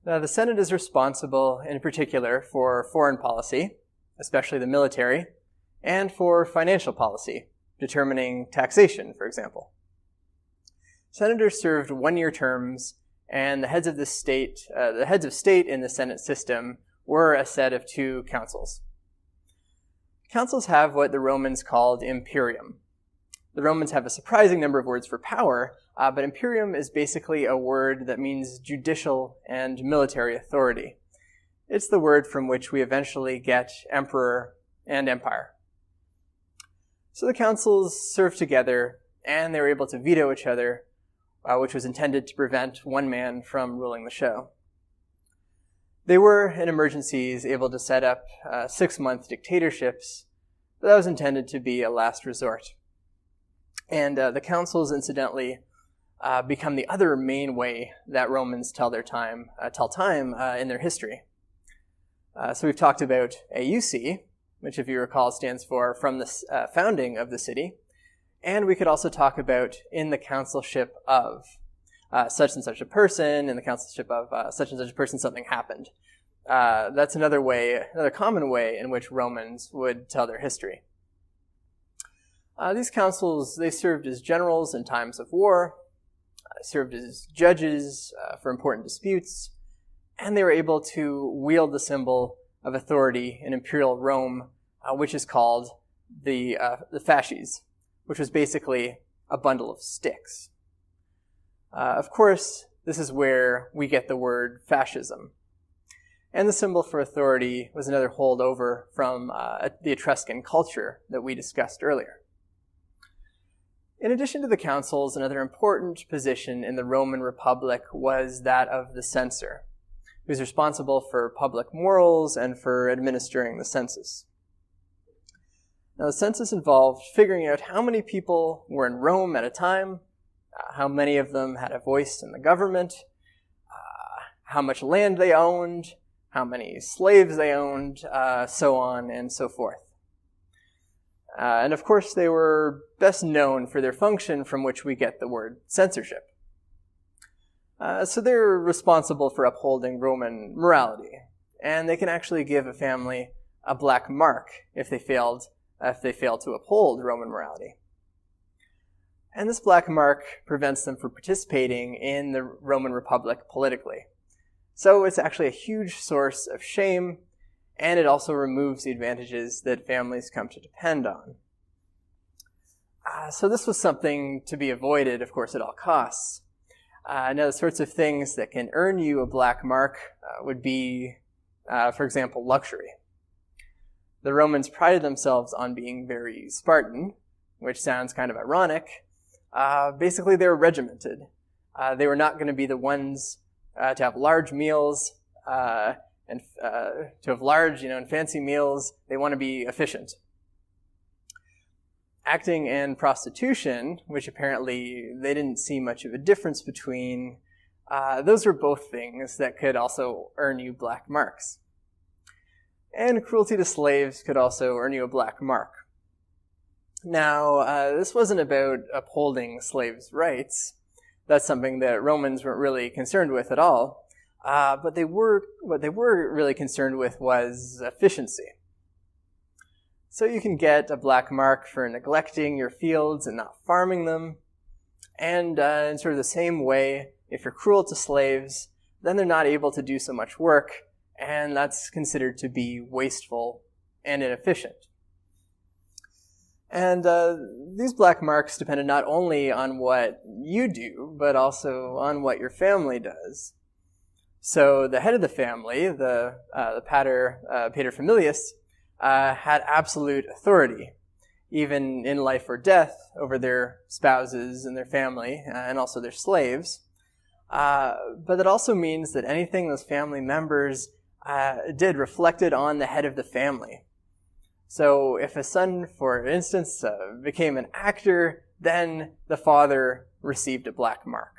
Now, the Senate is responsible in particular for foreign policy, especially the military, and for financial policy, determining taxation, for example. Senators served one-year terms, and the heads of state in the Senate system were a set of two councils. Councils have what the Romans called imperium. The Romans have a surprising number of words for power, but imperium is basically a word that means judicial and military authority. It's the word from which we eventually get emperor and empire. So the councils served together, and they were able to veto each other, which was intended to prevent one man from ruling the show. They were, in emergencies, able to set up 6-month dictatorships, but that was intended to be a last resort. And the councils, incidentally, become the other main way that Romans tell time in their history. So we've talked about AUC, which, if you recall, stands for from the founding of the city. And we could also talk about in the councilship of such and such a person, in the councilship of such and such a person, something happened. That's another common way in which Romans would tell their history. These councils, they served as generals in times of war, served as judges for important disputes, and they were able to wield the symbol of authority in imperial Rome, which is called the fasces, which was basically a bundle of sticks. Of course, this is where we get the word fascism. And the symbol for authority was another holdover from the Etruscan culture that we discussed earlier. In addition to the councils, another important position in the Roman Republic was that of the censor, who was responsible for public morals and for administering the census. Now, the census involved figuring out how many people were in Rome at a time, how many of them had a voice in the government, how much land they owned, how many slaves they owned, so on and so forth. And of course, they were best known for their function from which we get the word censorship. So they're responsible for upholding Roman morality, and they can actually give a family a black mark if they fail to uphold Roman morality. And this black mark prevents them from participating in the Roman Republic politically. So it's actually a huge source of shame, and it also removes the advantages that families come to depend on. So this was something to be avoided, of course, at all costs. Now, the sorts of things that can earn you a black mark would be, for example, luxury. The Romans prided themselves on being very Spartan, which sounds kind of ironic. Basically, they were regimented. They were not going to be the ones to have large meals and to have large, and fancy meals. They want to be efficient. Acting and prostitution, which apparently they didn't see much of a difference between, those were both things that could also earn you black marks. And cruelty to slaves could also earn you a black mark. Now, this wasn't about upholding slaves' rights. That's something that Romans weren't really concerned with at all. But what they were really concerned with was efficiency. So you can get a black mark for neglecting your fields and not farming them. And in sort of the same way, if you're cruel to slaves, then they're not able to do so much work, and that's considered to be wasteful and inefficient. And these black marks depended not only on what you do, but also on what your family does. So the head of the family, the pater familias, had absolute authority, even in life or death, over their spouses and their family, and also their slaves. But that also means that anything those family members did reflected on the head of the family. So if a son, for instance, became an actor, then the father received a black mark.